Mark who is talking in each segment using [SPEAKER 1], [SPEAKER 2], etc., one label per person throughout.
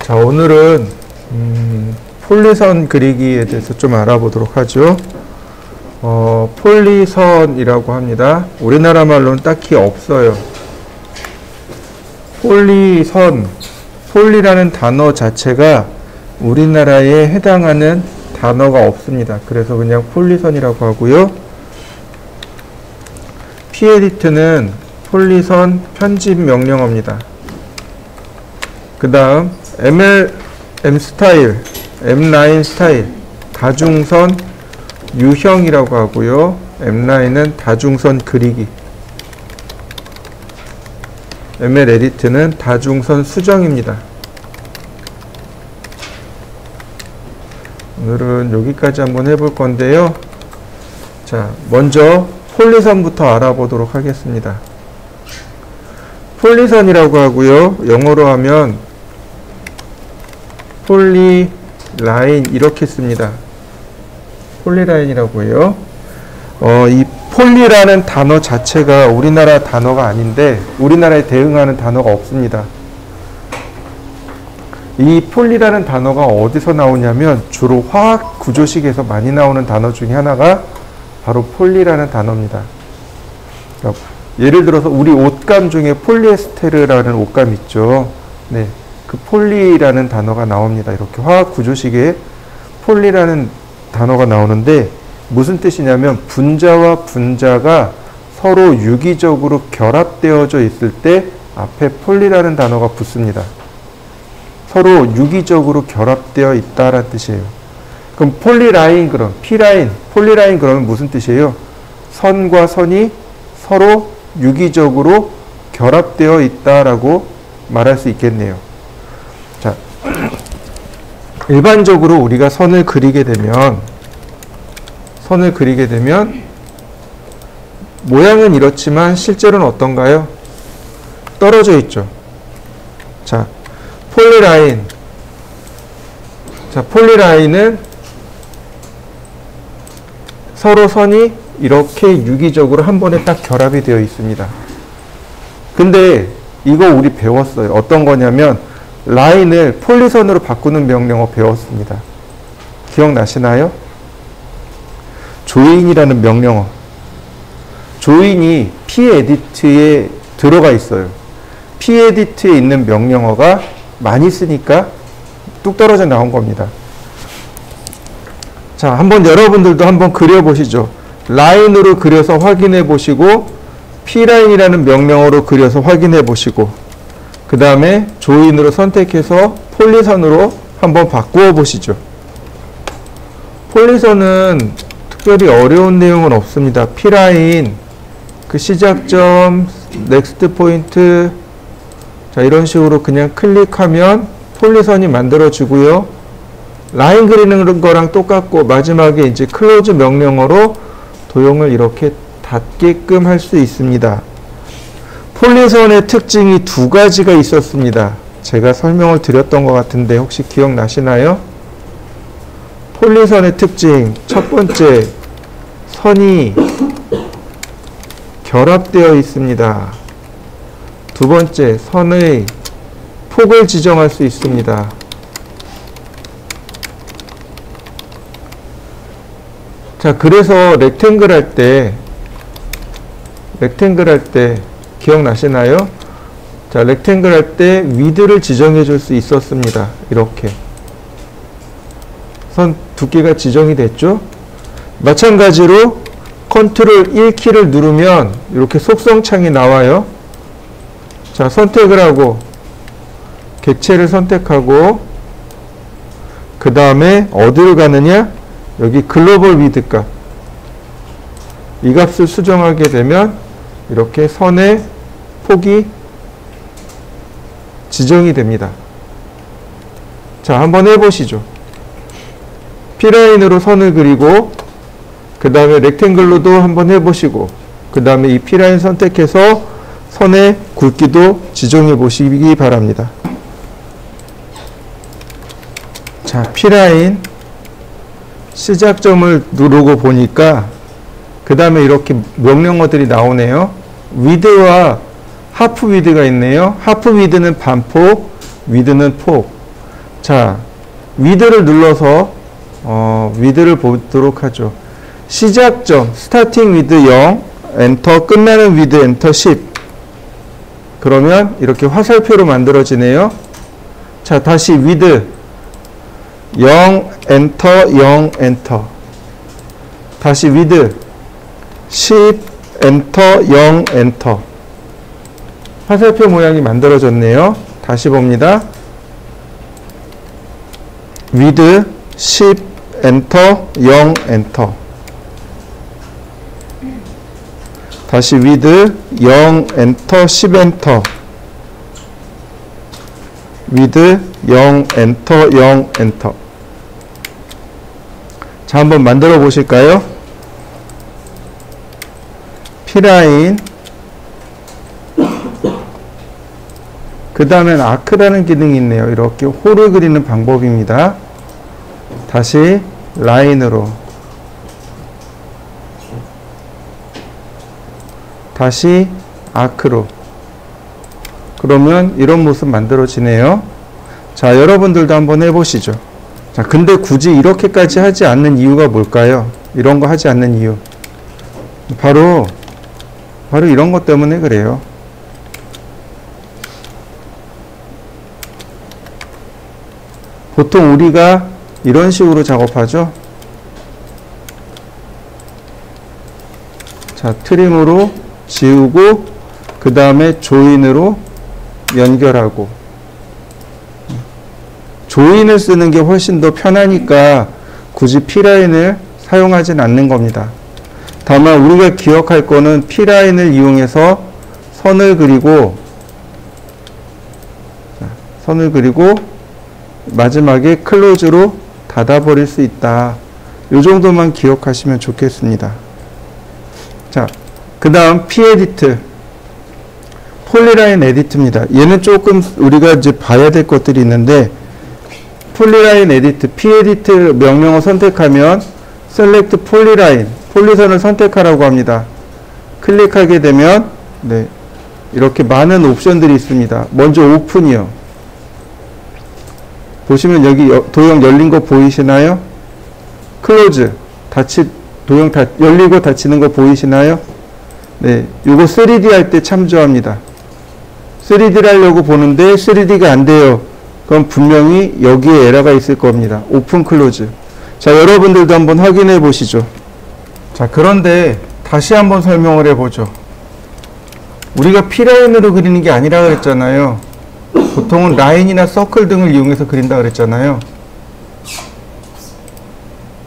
[SPEAKER 1] 자, 오늘은 폴리선 그리기에 대해서 좀 알아보도록 하죠. 폴리선이라고 합니다. 우리나라 말로는 딱히 없어요. 폴리선, 폴리라는 단어 자체가 우리나라에 해당하는 단어가 없습니다. 그래서 그냥 폴리선이라고 하고요. pEdit는 폴리선 편집 명령어입니다. 그 다음 m스타일, m라인 스타일, 다중선 유형이라고 하고요. m라인은 다중선 그리기, mlEdit는 다중선 수정입니다. 오늘은 여기까지 한번 해볼 건데요. 자, 먼저 폴리선부터 알아보도록 하겠습니다. 폴리선이라고 하고요. 영어로 하면 폴리라인 이렇게 씁니다. 폴리라인이라고 해요. 이 폴리라는 단어 자체가 우리나라 단어가 아닌데 우리나라에 대응하는 단어가 없습니다. 이 폴리라는 단어가 어디서 나오냐면 주로 화학 구조식에서 많이 나오는 단어 중에 하나가 바로 폴리라는 단어입니다. 그러니까 예를 들어서 우리 옷감 중에 폴리에스테르라는 옷감 있죠. 네, 그 폴리라는 단어가 나옵니다. 이렇게 화학 구조식에 폴리라는 단어가 나오는데 무슨 뜻이냐면 분자와 분자가 서로 유기적으로 결합되어져 있을 때 앞에 폴리라는 단어가 붙습니다. 서로 유기적으로 결합되어 있다라는 뜻이에요. 그럼 폴리라인 그럼 P라인, 폴리라인 그러면 무슨 뜻이에요? 선과 선이 서로 유기적으로 결합되어 있다라고 말할 수 있겠네요. 자, 일반적으로 우리가 선을 그리게 되면 모양은 이렇지만 실제로는 어떤가요? 떨어져 있죠. 자, 폴리라인. 자, 폴리라인은 서로 선이 이렇게 유기적으로 한 번에 딱 결합이 되어 있습니다. 근데 이거 우리 배웠어요. 어떤 거냐면 라인을 폴리선으로 바꾸는 명령어 배웠습니다. 기억나시나요? 조인이라는 명령어. 조인이 pEdit에 들어가 있어요. pEdit에 있는 명령어가 많이 쓰니까 뚝 떨어져 나온 겁니다. 자, 한번 여러분들도 한번 그려보시죠. 라인으로 그려서 확인해 보시고 p라인이라는 명령어로 그려서 확인해 보시고 그 다음에 조인으로 선택해서 폴리선으로 한번 바꾸어 보시죠. 폴리선은 특별히 어려운 내용은 없습니다. p라인, 그 시작점, 넥스트 포인트, 자, 이런 식으로 그냥 클릭하면 폴리선이 만들어지고요. 라인 그리는 거랑 똑같고 마지막에 이제 클로즈 명령어로 도형을 이렇게 닫게끔 할 수 있습니다. 폴리선의 특징이 두 가지가 있었습니다. 제가 설명을 드렸던 것 같은데 혹시 기억나시나요? 폴리선의 특징 첫 번째, 선이 결합되어 있습니다. 두 번째, 선의 폭을 지정할 수 있습니다. 자, 그래서 렉탱글 할 때 기억나시나요? 자, 렉탱글 할 때 위드를 지정해 줄 수 있었습니다. 이렇게 선 두께가 지정이 됐죠? 마찬가지로 컨트롤 1키를 누르면 이렇게 속성창이 나와요. 자, 선택을 하고 객체를 선택하고 그 다음에 어디로 가느냐? 여기 글로벌 위드 값, 이 값을 수정하게 되면 이렇게 선의 폭이 지정이 됩니다. 자, 한번 해보시죠. P라인으로 선을 그리고 그 다음에 렉탱글로도 한번 해보시고 그 다음에 이 P라인 선택해서 선의 굵기도 지정해 보시기 바랍니다. 자, P라인 시작점을 누르고 보니까 그 다음에 이렇게 명령어들이 나오네요. 위드와 하프 위드가 있네요. 하프 위드는 반폭, 위드는 폭. 자, 위드를 눌러서 위드를 보도록 하죠. 시작점 스타팅 위드 0 엔터, 끝나는 위드 엔터 10. 그러면 이렇게 화살표로 만들어지네요. 자, 다시 위드 0 엔터 0 엔터, 다시 위드 10 엔터 0 엔터. 화살표 모양이 만들어졌네요. 다시 봅니다. 위드 10 엔터 0 엔터, 다시 위드 0 엔터 10 엔터, 위드 0 엔터 0 엔터. 자, 한번 만들어 보실까요? P라인, 그 다음엔 아크라는 기능이 있네요. 이렇게 홀을 그리는 방법입니다. 다시 라인으로, 다시 아크로. 그러면 이런 모습 만들어지네요. 자, 여러분들도 한번 해보시죠. 자, 근데 굳이 이렇게까지 하지 않는 이유가 뭘까요? 이런 거 하지 않는 이유. 바로 이런 것 때문에 그래요. 보통 우리가 이런 식으로 작업하죠. 자, 트림으로 지우고 그 다음에 조인으로 연결하고. 조인을 쓰는 게 훨씬 더 편하니까 굳이 P라인을 사용하진 않는 겁니다. 다만 우리가 기억할 거는 P라인을 이용해서 선을 그리고 마지막에 클로즈로 닫아버릴 수 있다. 이 정도만 기억하시면 좋겠습니다. 자, 그 다음 P-에디트, 폴리라인 에디트입니다. 얘는 조금 우리가 이제 봐야 될 것들이 있는데, 폴리라인 에디트, P-에디트 명령어 선택하면 셀렉트 폴리라인, 폴리선을 선택하라고 합니다. 클릭하게 되면 이렇게 많은 옵션들이 있습니다. 먼저 오픈이요. 보시면 여기 도형 열린 거 보이시나요? 클로즈, 도형 열리고 닫히는 거 보이시나요? 네, 요거 3D 할 때 참조합니다. 3D를 하려고 보는데 3D가 안 돼요. 그럼 분명히 여기에 에러가 있을 겁니다. 오픈, 클로즈. 자, 여러분들도 한번 확인해 보시죠. 자, 그런데 다시 한번 설명을 해보죠. 우리가 P라인으로 그리는 게 아니라 그랬잖아요. 보통은 라인이나 서클 등을 이용해서 그린다 그랬잖아요.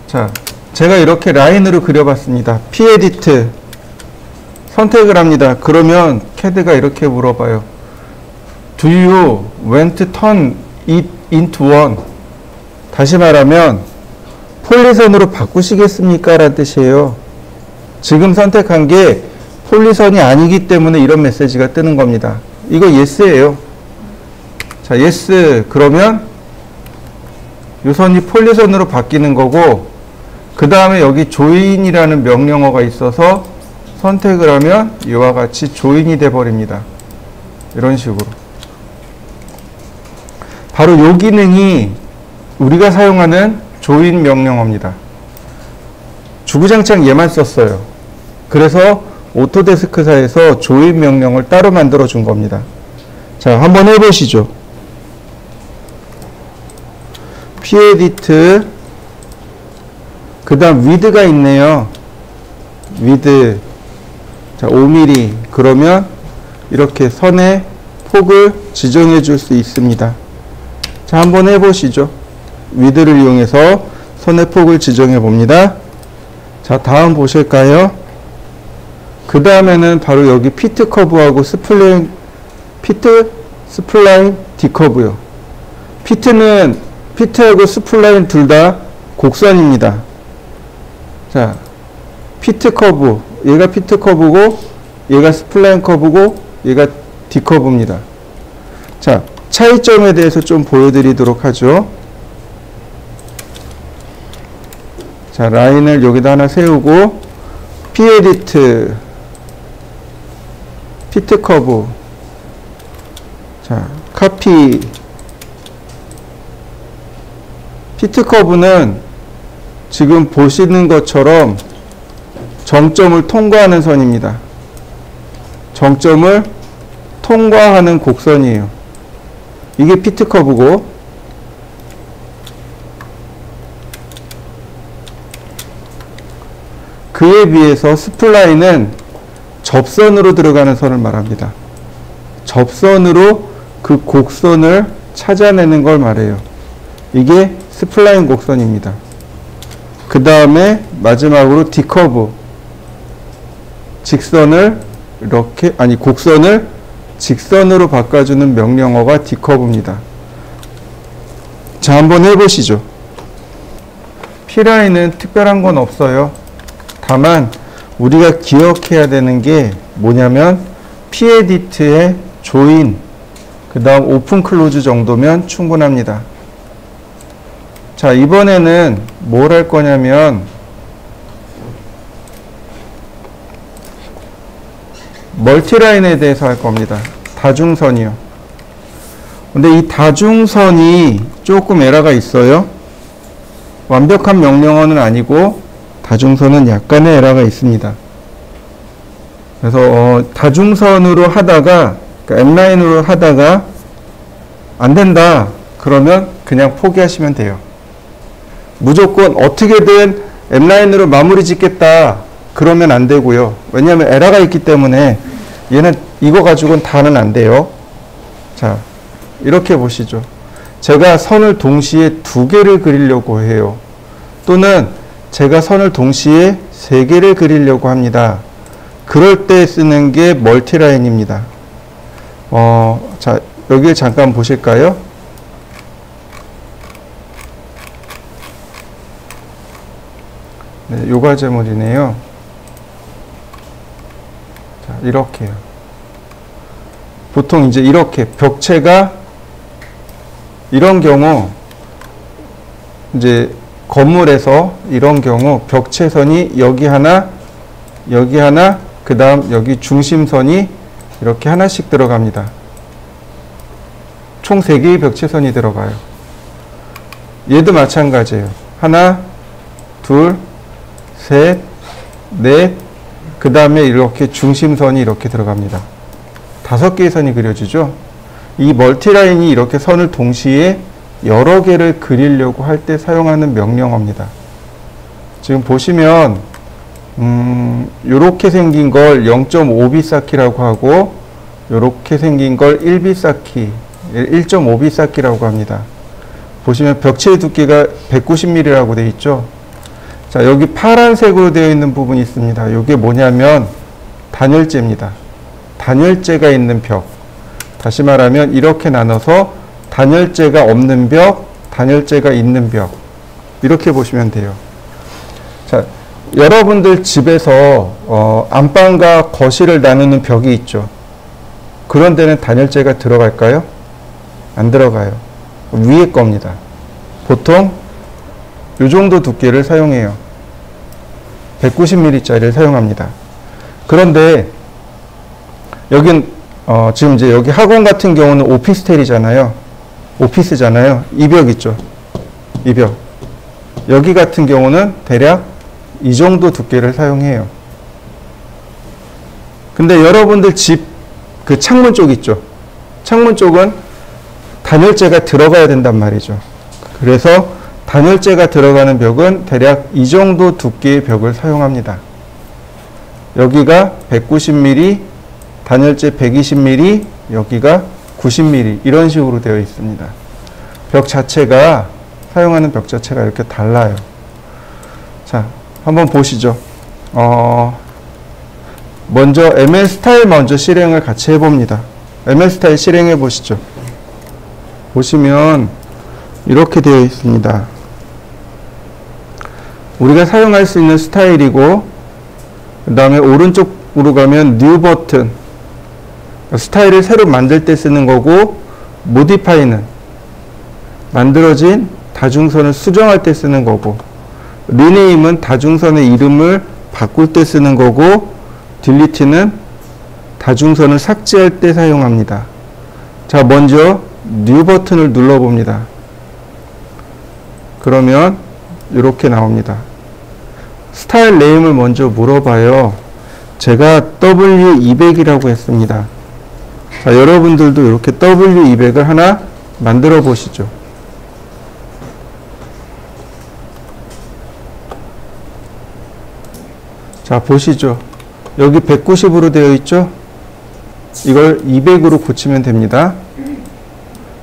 [SPEAKER 1] 자, 제가 이렇게 라인으로 그려봤습니다. P-에디트 선택을 합니다. 그러면 CAD가 이렇게 물어봐요. Do you want to turn it into one? 다시 말하면 폴리선으로 바꾸시겠습니까? 라는 뜻이에요. 지금 선택한 게 폴리선이 아니기 때문에 이런 메시지가 뜨는 겁니다. 이거 yes예요. 자, yes. 그러면 이 선이 폴리선으로 바뀌는 거고, 그 다음에 여기 조인이라는 명령어가 있어서 선택을 하면 이와 같이 조인이 돼 버립니다. 이런 식으로. 바로 이 기능이 우리가 사용하는 조인 명령어입니다. 주구장창 얘만 썼어요. 그래서 오토데스크사에서 조인 명령을 따로 만들어 준 겁니다. 자, 한번 해보시죠. P-에디트, 그 다음 width가 있네요. width. 자, 5mm. 그러면 이렇게 선의 폭을 지정해 줄 수 있습니다. 자, 한번 해보시죠. width를 이용해서 선의 폭을 지정해 봅니다. 자, 다음 보실까요? 그 다음에는 바로 여기 피트 커브하고 스플라인, 피트, 스플라인, 디커브요. 피트하고 스플라인 둘 다 곡선입니다. 자, 피트 커브, 얘가 피트 커브고, 얘가 스플라인 커브고, 얘가 디커브입니다. 자, 차이점에 대해서 좀 보여드리도록 하죠. 자, 라인을 여기다 하나 세우고, P-에디트, 피트 커브, 자, 카피, 피트 커브는 지금 보시는 것처럼 정점을 통과하는 선입니다. 정점을 통과하는 곡선이에요. 이게 피트 커브고, 그에 비해서 스플라인은 접선으로 들어가는 선을 말합니다. 접선으로 그 곡선을 찾아내는 걸 말해요. 이게 스플라인 곡선입니다. 그 다음에 마지막으로 디커브, 직선을 이렇게, 아니 곡선을 직선으로 바꿔주는 명령어가 디커브입니다. 자, 한번 해보시죠. P라인은 특별한 건 없어요. 다만 우리가 기억해야 되는 게 뭐냐면 P에디트의 조인, 그 다음 오픈 클로즈 정도면 충분합니다. 자, 이번에는 뭘 할 거냐면 멀티라인에 대해서 할 겁니다. 다중선이요. 근데 이 다중선이 조금 에러가 있어요. 완벽한 명령어는 아니고 다중선은 약간의 에러가 있습니다. 그래서 다중선으로 하다가, 그러니까 M라인으로 하다가 안 된다 그러면 그냥 포기하시면 돼요. 무조건 어떻게든 M라인으로 마무리 짓겠다 그러면 안 되고요. 왜냐하면 에러가 있기 때문에 얘는 이거 가지고는 다는 안 돼요. 자, 이렇게 보시죠. 제가 선을 동시에 두 개를 그리려고 해요. 또는 제가 선을 동시에 세 개를 그리려고 합니다. 그럴 때 쓰는 게 멀티라인입니다. 자, 여기를 잠깐 보실까요? 네, 요과제물이네요. 자, 이렇게요. 보통 이제 이렇게 벽체가 이런 경우 이제 건물에서 이런 경우 벽체선이 여기 하나, 그 다음 여기 중심선이 이렇게 하나씩 들어갑니다. 총 3개의 벽체선이 들어가요. 얘도 마찬가지예요. 하나, 둘, 셋, 넷, 그 다음에 이렇게 중심선이 이렇게 들어갑니다. 5개의 선이 그려지죠. 이 멀티라인이 이렇게 선을 동시에 여러 개를 그리려고 할 때 사용하는 명령어입니다. 지금 보시면 요렇게 생긴 걸 0.5비사키라고 하고 요렇게 생긴 걸 1비사키, 1.5비사키라고 합니다. 보시면 벽체의 두께가 190mm라고 되어 있죠. 자, 여기 파란색으로 되어 있는 부분이 있습니다. 이게 뭐냐면 단열재입니다. 단열재가 있는 벽. 다시 말하면 이렇게 나눠서 단열재가 없는 벽, 단열재가 있는 벽. 이렇게 보시면 돼요. 자, 여러분들 집에서 안방과 거실을 나누는 벽이 있죠. 그런 데는 단열재가 들어갈까요? 안 들어가요. 위에 겁니다. 보통 이 정도 두께를 사용해요. 190mm짜리를 사용합니다. 그런데 여긴 지금 이제 여기 학원 같은 경우는 오피스텔이잖아요. 오피스잖아요. 이 벽 있죠. 이 벽. 여기 같은 경우는 대략 이 정도 두께를 사용해요. 근데 여러분들 집 그 창문 쪽 있죠. 창문 쪽은 단열재가 들어가야 된단 말이죠. 그래서 단열재가 들어가는 벽은 대략 이 정도 두께의 벽을 사용합니다. 여기가 190mm, 단열재 120mm, 여기가 90mm 이런 식으로 되어 있습니다. 벽 자체가 사용하는 벽 자체가 이렇게 달라요. 자, 한번 보시죠. 먼저 ML 스타일 먼저 실행을 같이 해봅니다. ML 스타일 실행해 보시죠. 보시면 이렇게 되어 있습니다. 우리가 사용할 수 있는 스타일이고, 그 다음에 오른쪽으로 가면 뉴 버튼, 스타일을 새로 만들 때 쓰는 거고, 모디파이는 만들어진 다중선을 수정할 때 쓰는 거고, 리네임은 다중선의 이름을 바꿀 때 쓰는 거고, 딜리트는 다중선을 삭제할 때자, 먼저 뉴 버튼을 눌러봅니다. 그러면 이렇게 나옵니다. 스타일 네임을 먼저 물어봐요. 제가 W200이라고 했습니다. 자, 여러분들도 이렇게 W200을 하나 만들어 보시죠. 자, 보시죠. 여기 190으로 되어 있죠? 이걸 200으로 고치면 됩니다.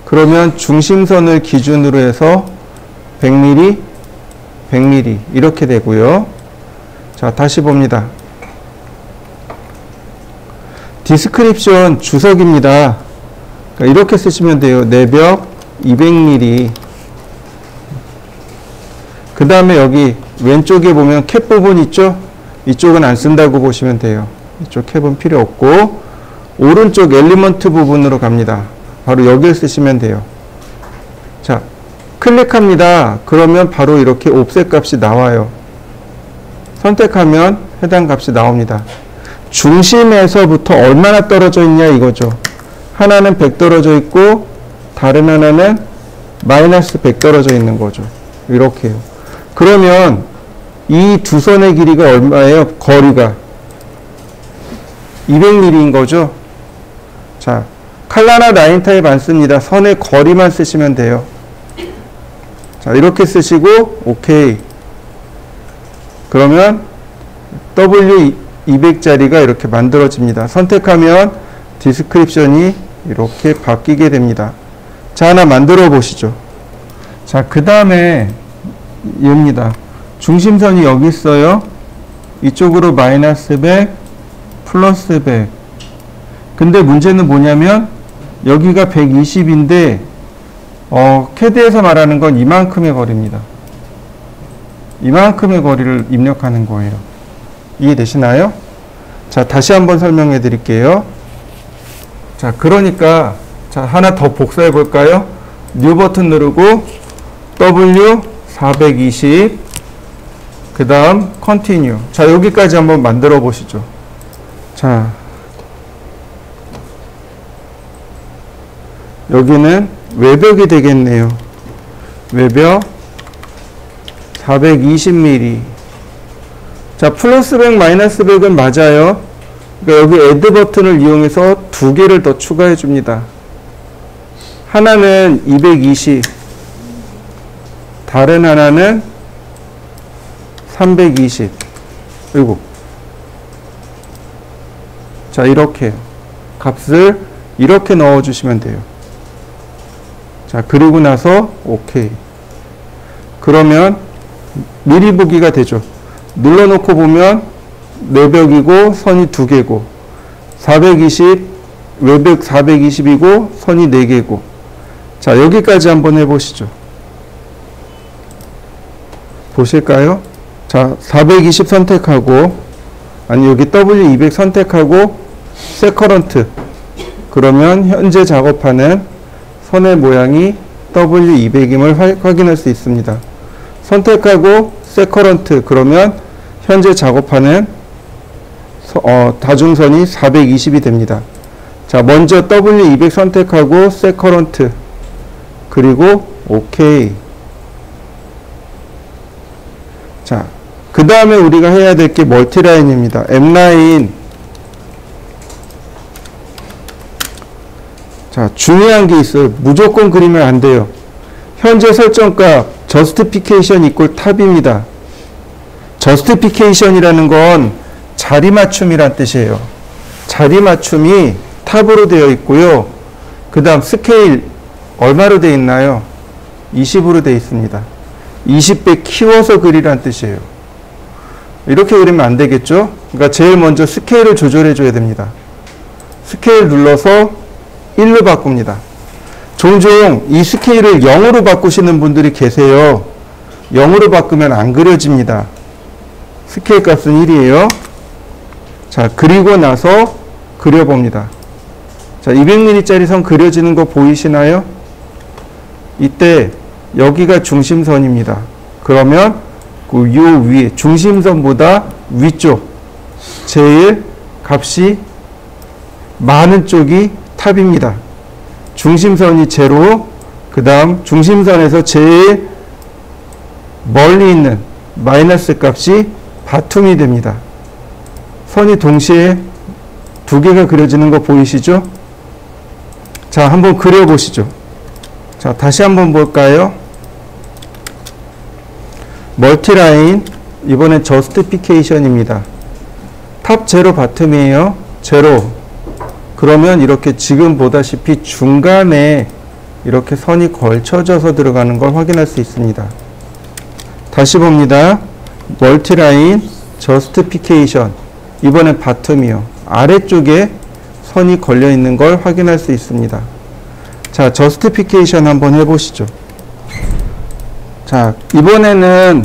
[SPEAKER 1] 그러면 중심선을 기준으로 해서 100mm, 100mm 이렇게 되고요. 자, 다시 봅니다. 디스크립션 주석입니다. 그러니까 이렇게 쓰시면 돼요. 내벽 200mm. 그 다음에 여기 왼쪽에 보면 캡 부분 있죠? 이쪽은 안 쓴다고 보시면 돼요. 이쪽 캡은 필요 없고 오른쪽 엘리먼트 부분으로 갑니다. 바로 여기를 쓰시면 돼요. 자, 클릭합니다. 그러면 바로 이렇게 옵셋 값이 나와요. 선택하면 해당 값이 나옵니다. 중심에서부터 얼마나 떨어져 있냐 이거죠. 하나는 100 떨어져 있고 다른 하나는 마이너스 100 떨어져 있는 거죠. 이렇게요. 그러면 이 두 선의 길이가 얼마예요? 거리가 200mm인 거죠. 자, 칼라나 라인 타입 안 씁니다. 선의 거리만 쓰시면 돼요. 자, 이렇게 쓰시고 오케이. 그러면 W200짜리가 이렇게 만들어집니다. 선택하면 디스크립션이 이렇게 바뀌게 됩니다. 자, 하나 만들어 보시죠. 자, 그 다음에 얘입니다. 중심선이 여기 있어요. 이쪽으로 마이너스 100, 플러스 100. 근데 문제는 뭐냐면 여기가 120인데 캐드에서 말하는 건 이만큼의 거리입니다. 이만큼의 거리를 입력하는 거예요. 이해되시나요? 자, 다시 한번 설명해 드릴게요. 자, 그러니까 자, 하나 더 복사해 볼까요? 뉴 버튼 누르고 W420 그 다음 컨티뉴. 자, 여기까지 한번 만들어 보시죠. 자, 여기는 외벽이 되겠네요. 외벽 420mm. 자, 플러스 100, 마이너스 100은 맞아요. 그러니까 여기 add 버튼을 이용해서 두 개를 더 추가해 줍니다. 하나는 220, 다른 하나는 320. 그리고 자, 이렇게 값을 이렇게 넣어 주시면 돼요. 자, 그리고 나서 오케이. 그러면 미리 보기가 되죠. 눌러놓고 보면 내벽이고 선이 두 개고 420 외벽 420이고 선이 4개고. 자, 여기까지 한번 해보시죠. 보실까요? 자, 420 선택하고 아니 여기 W200 선택하고 세커런트. 그러면 현재 작업하는 선의 모양이 W200임을 확인할 수 있습니다. 선택하고 세커런트. 그러면 현재 작업하는 다중선이 420이 됩니다. 자, 먼저 W200 선택하고 세커런트. 그리고 오케이. 자, 그 다음에 우리가 해야 될 게 멀티라인입니다. M라인. 자, 중요한 게 있어요. 무조건 그리면 안 돼요. 현재 설정값 justification equal 탑입니다. justification이라는 건 자리 맞춤이란 뜻이에요. 자리 맞춤이 탑으로 되어 있고요. 그 다음 스케일 얼마로 되어 있나요? 20으로 되어 있습니다. 20배 키워서 그리란 뜻이에요. 이렇게 그리면 안 되겠죠? 그러니까 제일 먼저 스케일을 조절해 줘야 됩니다. 스케일 눌러서 1로 바꿉니다. 종종 이 스케일을 0으로 바꾸시는 분들이 계세요. 0으로 바꾸면 안 그려집니다. 스케일 값은 1이에요. 자, 그리고 나서 그려봅니다. 자, 200mm짜리 선 그려지는 거 보이시나요? 이때 여기가 중심선입니다. 그러면 그 요 위에 중심선보다 위쪽 제일 값이 많은 쪽이 탑입니다. 중심선이 제로, 그 다음 중심선에서 제일 멀리 있는 마이너스 값이 바툼이 됩니다. 선이 동시에 두 개가 그려지는 거 보이시죠? 자, 한번 그려보시죠. 자, 다시 한번 볼까요? 멀티라인, 이번엔 저스티피케이션입니다. 탑 제로 바텀이에요. 제로. 그러면 이렇게 지금 보다시피 중간에 이렇게 선이 걸쳐져서 들어가는 걸 확인할 수 있습니다. 다시 봅니다. 멀티라인, 저스티피케이션. 이번엔 바텀이요. 아래쪽에 선이 걸려 있는 걸 확인할 수 있습니다. 자, 저스티피케이션 한번 해보시죠. 자, 이번에는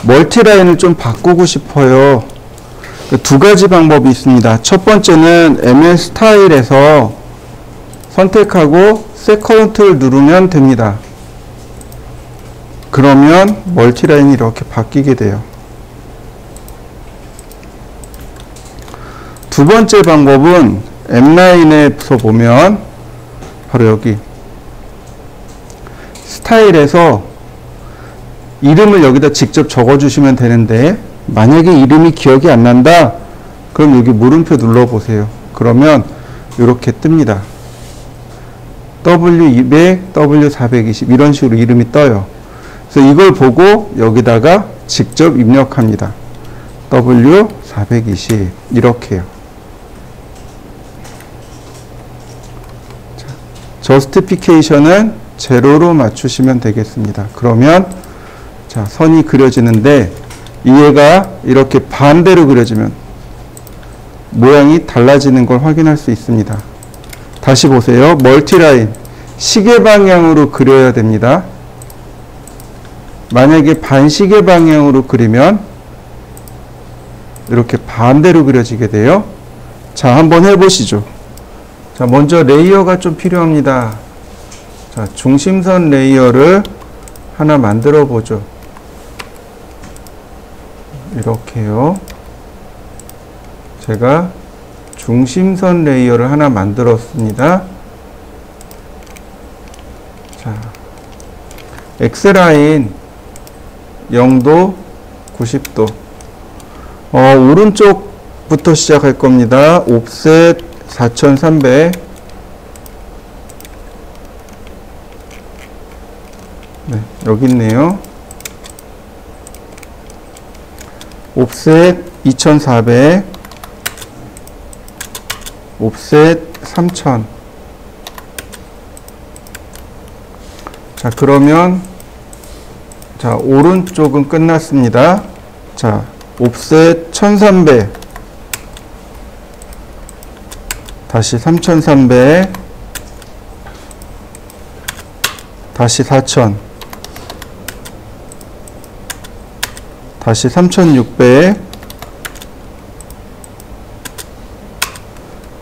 [SPEAKER 1] 멀티라인을 좀 바꾸고 싶어요. 두 가지 방법이 있습니다. 첫 번째는 ML 스타일에서 선택하고 세컨트를 누르면 됩니다. 그러면 멀티라인이 이렇게 바뀌게 돼요. 두 번째 방법은 M라인에서 보면 바로 여기 스타일에서 이름을 여기다 직접 적어주시면 되는데, 만약에 이름이 기억이 안 난다 그럼 여기 물음표 눌러보세요. 그러면 이렇게 뜹니다. W200, W420 이런 식으로 이름이 떠요. 그래서 이걸 보고 여기다가 직접 입력합니다. W420 이렇게요. 저스티피케이션은 제로로 맞추시면 되겠습니다. 그러면 자, 선이 그려지는데 얘가 이렇게 반대로 그려지면 모양이 달라지는 걸 확인할 수 있습니다. 다시 보세요. 멀티라인 시계 방향으로 그려야 됩니다. 만약에 반시계 방향으로 그리면 이렇게 반대로 그려지게 돼요. 자, 한번 해보시죠. 자, 먼저 레이어가 좀 필요합니다. 자, 중심선 레이어를 하나 만들어 보죠. 이렇게요. 제가 중심선 레이어를 하나 만들었습니다. 자, X라인 0도, 90도. 오른쪽부터 시작할 겁니다. 옵셋 4300. 네, 여기 있네요. 옵셋 2400. 옵셋 3000. 자, 그러면 자, 오른쪽은 끝났습니다. 자, 옵셋 1300. 다시 3300. 다시 4000. 다시 3600.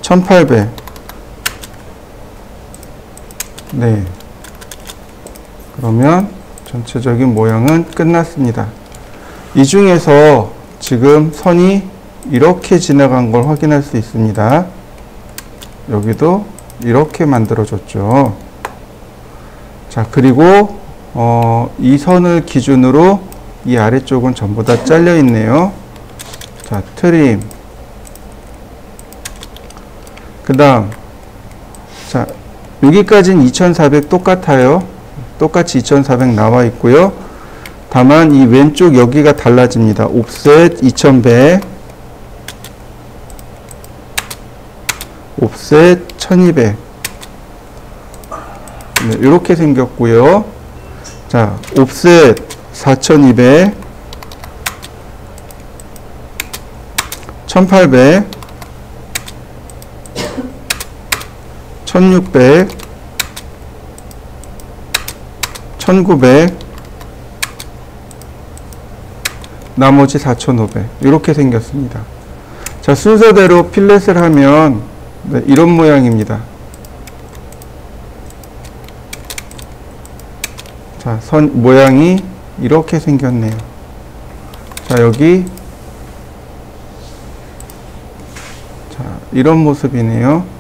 [SPEAKER 1] 1800. 네. 그러면 전체적인 모양은 끝났습니다. 이 중에서 지금 선이 이렇게 지나간 걸 확인할 수 있습니다. 여기도 이렇게 만들어졌죠. 자, 그리고 이 선을 기준으로 이 아래쪽은 전부 다 잘려 있네요. 자, 트림. 그 다음, 자, 여기까지는 2400 똑같아요. 똑같이 2400 나와 있고요. 다만 이 왼쪽 여기가 달라집니다. 옵셋 2100. 옵셋 1200. 네, 이렇게 생겼고요. 자, 옵셋 4200. 1800. 1600. 1900. 나머지 4500. 이렇게 생겼습니다. 자, 순서대로 필렛을 하면 네, 이런 모양입니다. 자, 선 모양이 이렇게 생겼네요. 자, 여기 자, 이런 모습이네요.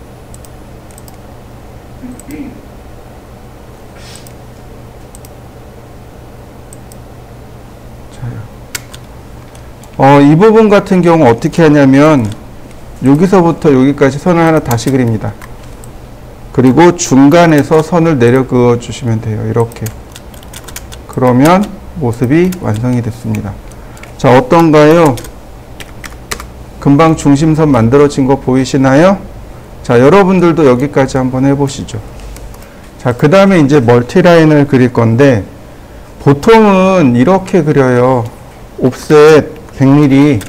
[SPEAKER 1] 이 부분 같은 경우 어떻게 하냐면 여기서부터 여기까지 선을 하나 다시 그립니다. 그리고 중간에서 선을 내려 그어 주시면 돼요. 이렇게. 그러면 모습이 완성이 됐습니다. 자, 어떤가요? 금방 중심선 만들어진 거 보이시나요? 자, 여러분들도 여기까지 한번 해보시죠. 자, 그 다음에 이제 멀티라인을 그릴 건데 보통은 이렇게 그려요. 옵셋 100mm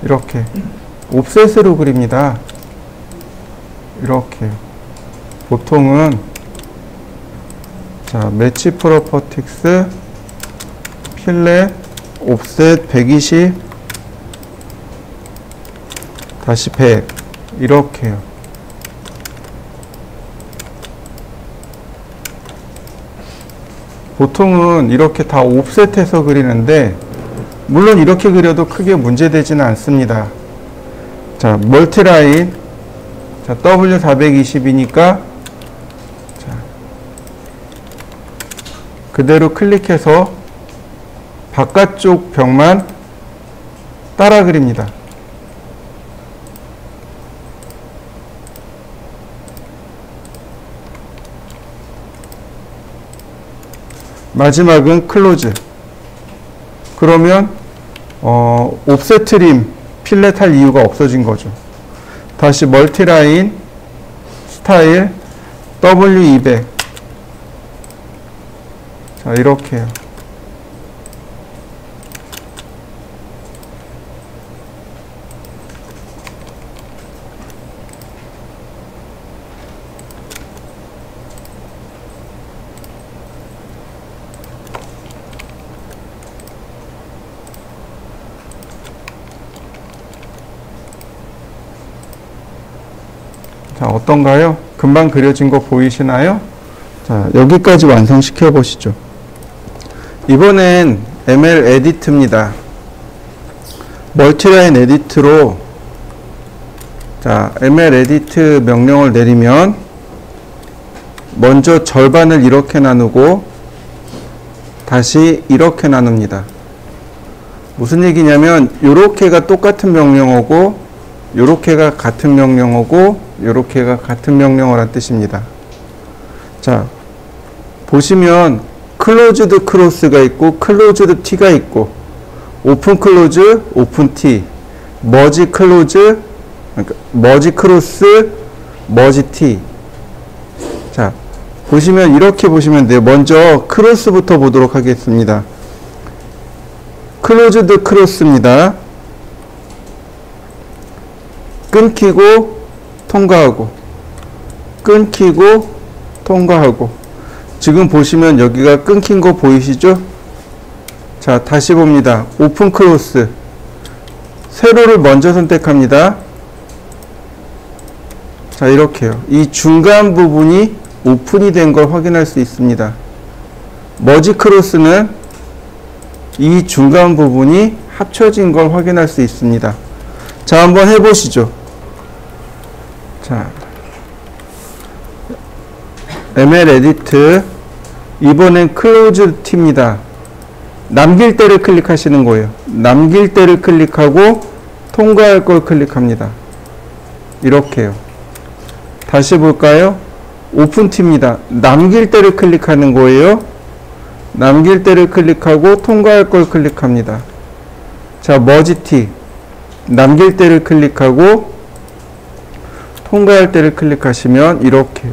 [SPEAKER 1] 이렇게 옵셋으로 그립니다. 이렇게 보통은 자, 매치 프로퍼틱스 필렛 옵셋 120 다시 100 이렇게요. 보통은 이렇게 다 옵셋해서 그리는데 물론 이렇게 그려도 크게 문제되지는 않습니다. 자, 멀티라인 자, W420이니까 자, 그대로 클릭해서 바깥쪽 벽만 따라 그립니다. 마지막은 클로즈. 그러면 옵셋 트림 필렛 할 이유가 없어진 거죠. 다시 멀티라인 스타일 W200 자, 이렇게요. 자, 어떤가요? 금방 그려진 거 보이시나요? 자, 여기까지 완성시켜 보시죠. 이번엔 ML 에디트입니다. 멀티라인 에디트로 자, ML 에디트 명령을 내리면 먼저 절반을 이렇게 나누고 다시 이렇게 나눕니다. 무슨 얘기냐면 요렇게가 똑같은 명령어고 요렇게가 같은 명령어고 요렇게가 같은 명령어란 뜻입니다. 자, 보시면 클로즈드 크로스가 있고 클로즈드 T가 있고 오픈 클로즈, 오픈 T, 머지 클로즈, 그러니까 머지 크로스, 머지 T. 자, 보시면 이렇게 보시면 돼요. 먼저 크로스부터 보도록 하겠습니다. 클로즈드 크로스입니다. 끊기고 통과하고 끊기고 통과하고 지금 보시면 여기가 끊긴 거 보이시죠? 자, 다시 봅니다. 오픈 크로스 세로를 먼저 선택합니다. 자, 이렇게요. 이 중간 부분이 오픈이 된 걸 확인할 수 있습니다. 머지 크로스는 이 중간 부분이 합쳐진 걸 확인할 수 있습니다. 자, 한번 해보시죠. 자, ML 에디트 이번엔 클로즈 T입니다. 남길 때를 클릭하시는 거예요. 남길 때를 클릭하고 통과할 걸 클릭합니다. 이렇게요. 다시 볼까요? 오픈 T입니다. 남길 때를 클릭하는 거예요. 남길 때를 클릭하고 통과할 걸 클릭합니다. 자, 머지 T 남길 때를 클릭하고 통과할 때를 클릭하시면 이렇게요.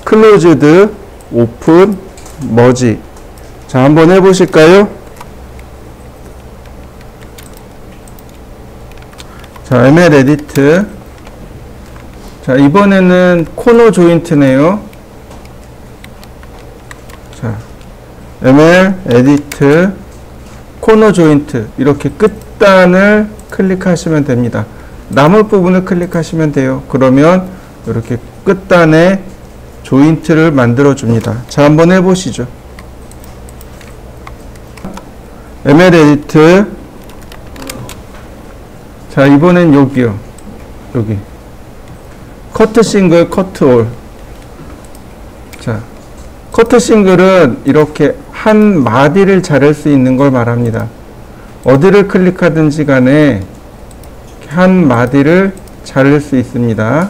[SPEAKER 1] 클로즈드, 오픈, 머지. 자, 한번 해보실까요? 자, ML 에디트. 자, 이번에는 코너 조인트네요. 자, ML 에디트, 코너 조인트. 이렇게 끝단을 클릭하시면 됩니다. 남을 부분을 클릭하시면 돼요. 그러면 이렇게 끝단에 조인트를 만들어 줍니다. 자, 한번 해보시죠. ML 에디트. 자, 이번엔 여기요. 여기. 커트 싱글, 커트 올. 자, 커트 싱글은 이렇게 한 마디를 자를 수 있는 걸 말합니다. 어디를 클릭하든지 간에 한 마디를 자를 수 있습니다.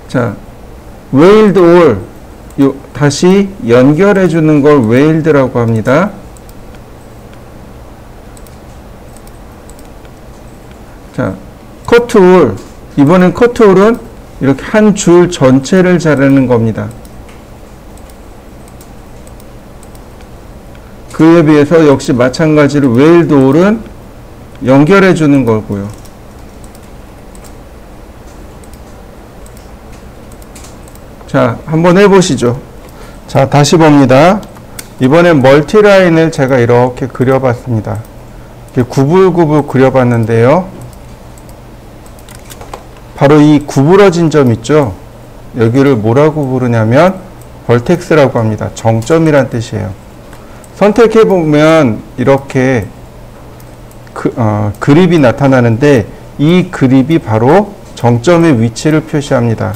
[SPEAKER 1] 자, 웨일드 올, 다시 연결해 주는 걸 웨일드라고 합니다. 자, 커트 올, 이번엔 커트 올은 이렇게 한 줄 전체를 자르는 겁니다. 그에 비해서 역시 마찬가지로 웨일드 올은 연결해 주는 거고요. 자, 한번 해보시죠. 자, 다시 봅니다. 이번엔 멀티라인을 제가 이렇게 그려봤습니다. 이렇게 구불구불 그려봤는데요. 바로 이 구부러진 점 있죠? 여기를 뭐라고 부르냐면 벌텍스라고 합니다. 정점이란 뜻이에요. 선택해보면 이렇게 그립이 나타나는데 이 그립이 바로 정점의 위치를 표시합니다.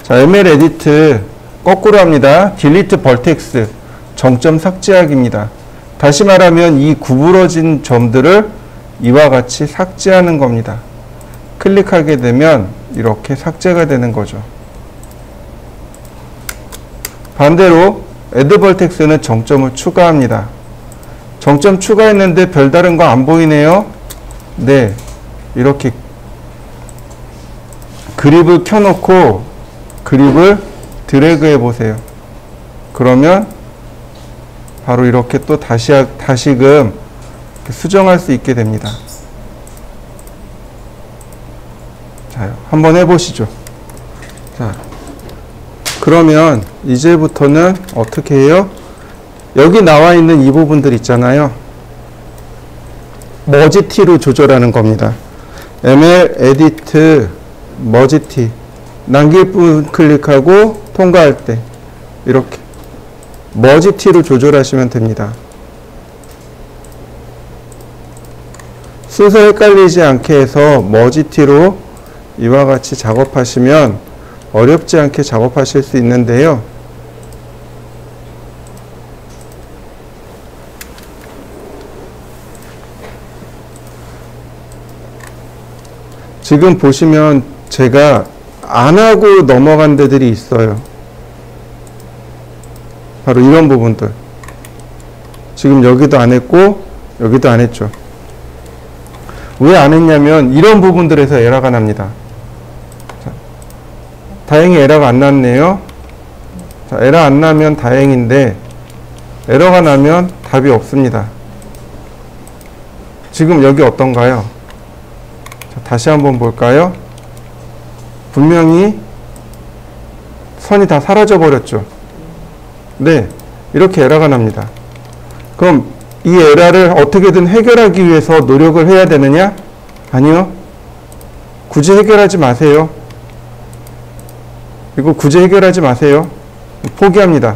[SPEAKER 1] 자, ML 에디트 거꾸로 합니다. 딜리트 벌텍스, 정점 삭제하기입니다. 다시 말하면 이 구부러진 점들을 이와 같이 삭제하는 겁니다. 클릭하게 되면 이렇게 삭제가 되는 거죠. 반대로 애드 벌텍스는 정점을 추가합니다. 정점 추가했는데 별다른 거 안 보이네요. 네, 이렇게 그립을 켜놓고 그립을 드래그 해보세요. 그러면 바로 이렇게 또 다시금 수정할 수 있게 됩니다. 자, 한번 해보시죠. 자, 그러면 이제부터는 어떻게 해요? 여기 나와 있는 이 부분들 있잖아요. 머지티로 조절하는 겁니다. ML 에디트 머지티, 남길 부분 클릭하고 통과할 때 이렇게 머지티로 조절하시면 됩니다. 순서 헷갈리지 않게 해서 머지티로 이와 같이 작업하시면 어렵지 않게 작업하실 수 있는데요. 지금 보시면 제가 안 하고 넘어간 데들이 있어요. 바로 이런 부분들. 지금 여기도 안 했고 여기도 안 했죠. 왜 안 했냐면 이런 부분들에서 에러가 납니다. 자, 다행히 에러가 안 났네요. 자, 에러 안 나면 다행인데 에러가 나면 답이 없습니다. 지금 여기 어떤가요? 자, 다시 한번 볼까요? 분명히 선이 다 사라져 버렸죠. 네, 이렇게 에러가 납니다. 그럼 이 에러를 어떻게든 해결하기 위해서 노력을 해야 되느냐? 아니요. 굳이 해결하지 마세요. 이거 굳이 해결하지 마세요. 포기합니다.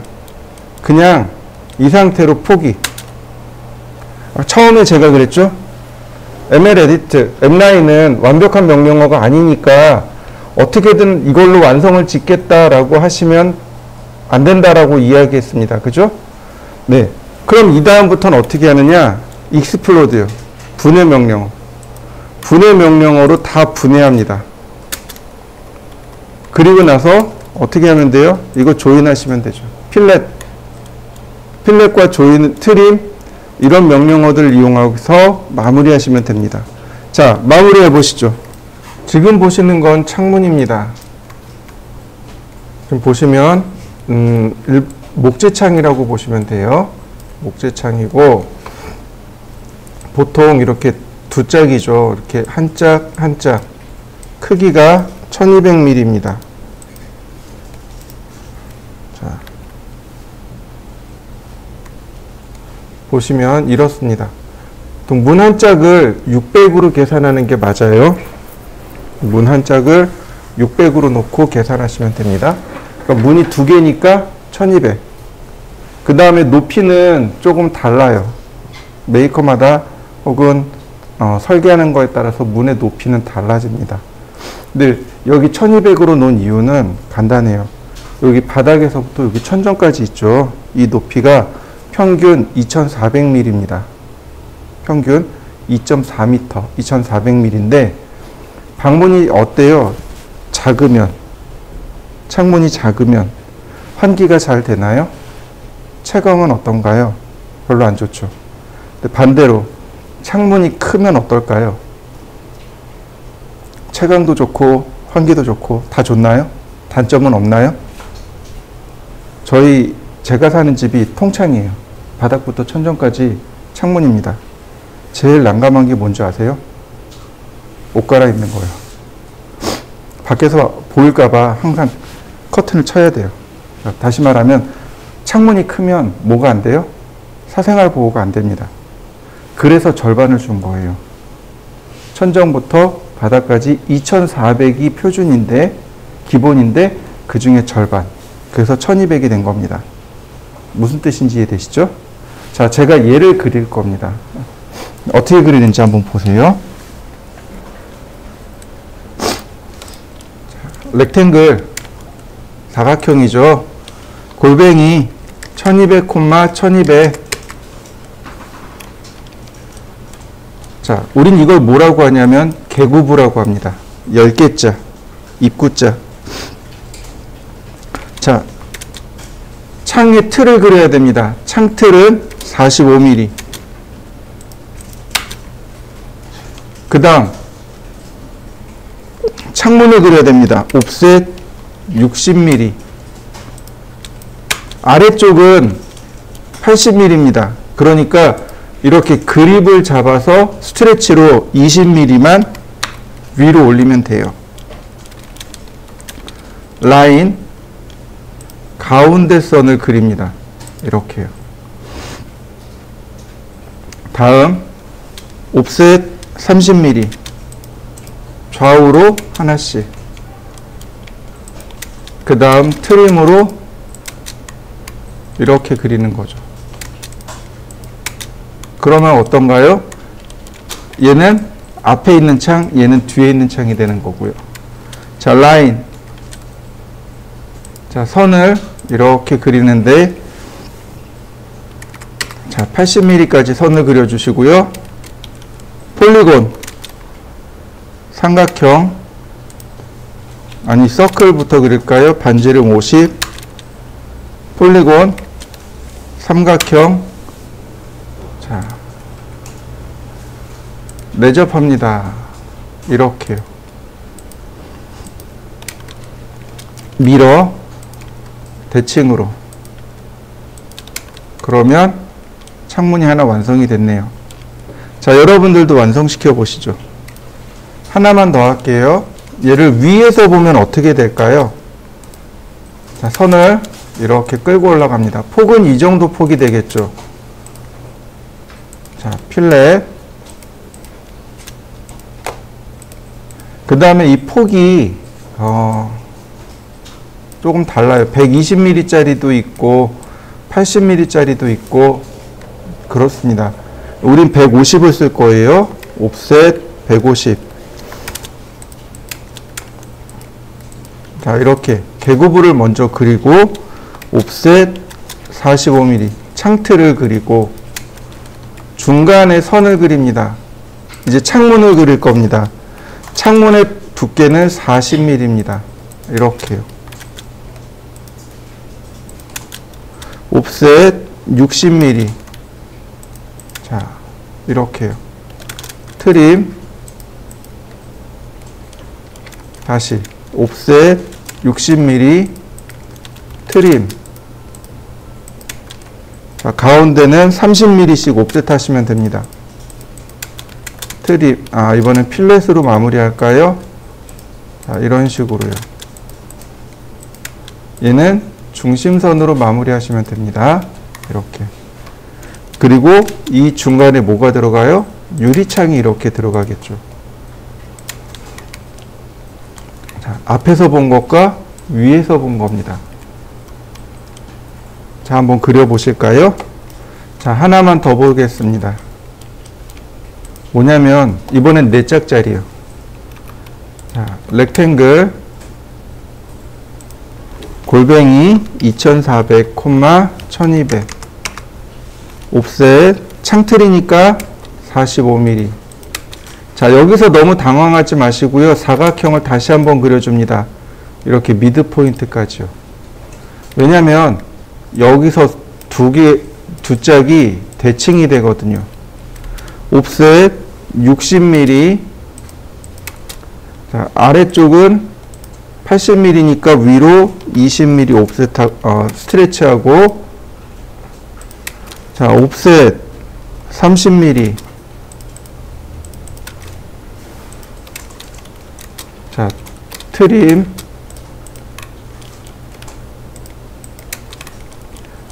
[SPEAKER 1] 그냥 이 상태로 포기. 처음에 제가 그랬죠? ML 에디트, 앱라인은 완벽한 명령어가 아니니까 어떻게든 이걸로 완성을 짓겠다라고 하시면 안 된다라고 이야기했습니다. 그죠? 네. 그럼 이 다음부터는 어떻게 하느냐? 익스플로드요. 분해 명령어. 분해 명령어로 다 분해합니다. 그리고 나서 어떻게 하면 돼요? 이거 조인하시면 되죠. 필렛과 조인, 트림 이런 명령어들을 이용해서 마무리하시면 됩니다. 자, 마무리해 보시죠. 지금 보시는 건 창문입니다. 지금 보시면 목재창이라고 보시면 돼요. 목재창이고 보통 이렇게 두 짝이죠. 이렇게 한 짝 한 짝 크기가 1200mm입니다. 자, 보시면 이렇습니다. 문 한 짝을 600으로 계산하는 게 맞아요. 문 한 짝을 600으로 놓고 계산하시면 됩니다. 그러니까 문이 두 개니까 1200. 그 다음에 높이는 조금 달라요. 메이커마다 혹은 설계하는 거에 따라서 문의 높이는 달라집니다. 근데 여기 1200으로 놓은 이유는 간단해요. 여기 바닥에서부터 여기 천정까지 있죠. 이 높이가 평균 2400mm입니다. 평균 2.4m, 2400mm인데 방문이 어때요? 작으면, 창문이 작으면 환기가 잘 되나요? 채광은 어떤가요? 별로 안 좋죠. 근데 반대로 창문이 크면 어떨까요? 채광도 좋고 환기도 좋고 다 좋나요? 단점은 없나요? 제가 사는 집이 통창이에요. 바닥부터 천정까지 창문입니다. 제일 난감한 게 뭔지 아세요? 옷 갈아입는 거예요. 밖에서 보일까봐 항상 커튼을 쳐야 돼요. 다시 말하면 창문이 크면 뭐가 안 돼요? 사생활 보호가 안 됩니다. 그래서 절반을 준 거예요. 천정부터 바닥까지 2400이 표준인데, 기본인데 그 중에 절반. 그래서 1200이 된 겁니다. 무슨 뜻인지 이해되시죠? 자, 제가 얘를 그릴 겁니다. 어떻게 그리는지 한번 보세요. 렉탱글, 사각형이죠. 골뱅이 1200, 1200. 자, 우린 이걸 뭐라고 하냐면 개구부라고 합니다. 10개자, 입구자. 자, 창의 틀을 그려야 됩니다. 창틀은 45mm. 그 다음 창문을 그려야 됩니다. 옵셋 60mm. 아래쪽은 80mm입니다. 그러니까 이렇게 그립을 잡아서 스트레치로 20mm만 위로 올리면 돼요. 라인, 가운데 선을 그립니다. 이렇게요. 다음 옵셋 30mm. 좌우로 하나씩. 그 다음 트림으로 이렇게 그리는 거죠. 그러면 어떤가요? 얘는 앞에 있는 창, 얘는 뒤에 있는 창이 되는 거고요. 자, 라인. 자, 선을 이렇게 그리는데, 자, 80mm까지 선을 그려주시고요. 폴리곤. 삼각형. 아니, 서클부터 그릴까요? 반지름 50. 폴리곤. 삼각형. 자, 내접합니다. 이렇게요. 밀어. 대칭으로. 그러면 창문이 하나 완성이 됐네요. 자, 여러분들도 완성시켜 보시죠. 하나만 더 할게요. 얘를 위에서 보면 어떻게 될까요? 자, 선을 이렇게 끌고 올라갑니다. 폭은 이 정도 폭이 되겠죠. 자, 필렛. 그 다음에 이 폭이 조금 달라요. 120mm 짜리도 있고 80mm 짜리도 있고 그렇습니다. 우린 150을 쓸 거예요. 옵셋 150. 자, 이렇게 개구부를 먼저 그리고 옵셋 45mm 창틀을 그리고 중간에 선을 그립니다. 이제 창문을 그릴 겁니다. 창문의 두께는 40mm입니다. 이렇게요. 옵셋 60mm. 자, 이렇게요. 트림. 다시 옵셋 60mm 트림. 자, 가운데는 30mm씩 옵셋 하시면 됩니다. 트림. 이번엔 필렛으로 마무리할까요? 자, 이런 식으로요. 얘는 중심선으로 마무리하시면 됩니다. 이렇게. 그리고 이 중간에 뭐가 들어가요? 유리창이 이렇게 들어가겠죠. 자, 앞에서 본 것과 위에서 본 겁니다. 자, 한번 그려보실까요? 자, 하나만 더 보겠습니다. 뭐냐면 이번엔 4짝짜리요. 자, 렉탱글, 골뱅이 2400, 1200. 옵셋, 창틀이니까 45mm. 자, 여기서 너무 당황하지 마시고요. 사각형을 다시 한번 그려줍니다. 이렇게 미드 포인트까지요. 왜냐면 여기서 두 짝이 대칭이 되거든요. 옵셋 60mm. 자, 아래쪽은 80mm니까 위로 20mm 옵셋 스트레치하고, 자, 옵셋 30mm. 자, 트림.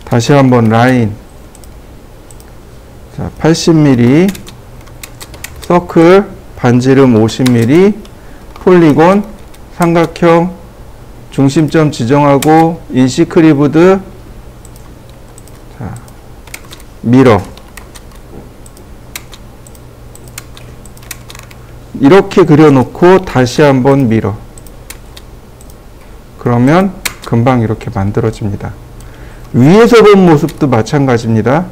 [SPEAKER 1] 다시 한번 라인. 자, 80mm. 서클, 반지름 50mm. 폴리곤, 삼각형, 중심점 지정하고, 인시크리브드. 자, 미러. 이렇게 그려놓고 다시 한번 미러. 그러면 금방 이렇게 만들어집니다. 위에서 본 모습도 마찬가지입니다.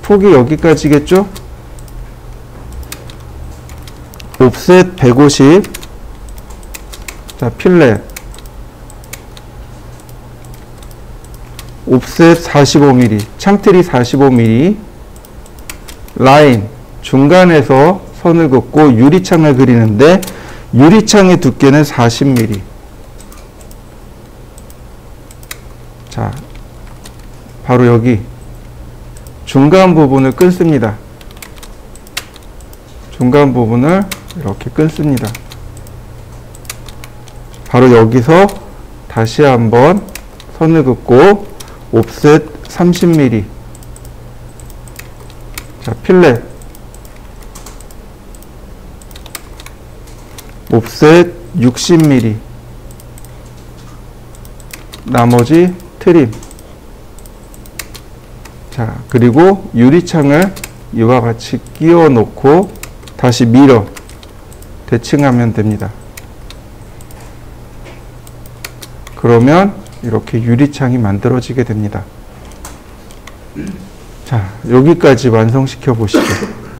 [SPEAKER 1] 폭이 여기까지겠죠? 옵셋 150. 자, 필렛. 옵셋 45mm. 창틀이 45mm. 라인. 중간에서 선을 긋고 유리창을 그리는데 유리창의 두께는 40mm. 자, 바로 여기 중간 부분을 끊습니다. 중간 부분을 이렇게 끊습니다. 바로 여기서 다시 한번 선을 긋고 옵셋 30mm. 자, 필렛. 옵셋 60mm. 나머지 트림. 자, 그리고 유리창을 이와 같이 끼워 놓고 다시 미러 대칭하면 됩니다. 그러면 이렇게 유리창이 만들어지게 됩니다. 자, 여기까지 완성시켜 보시죠.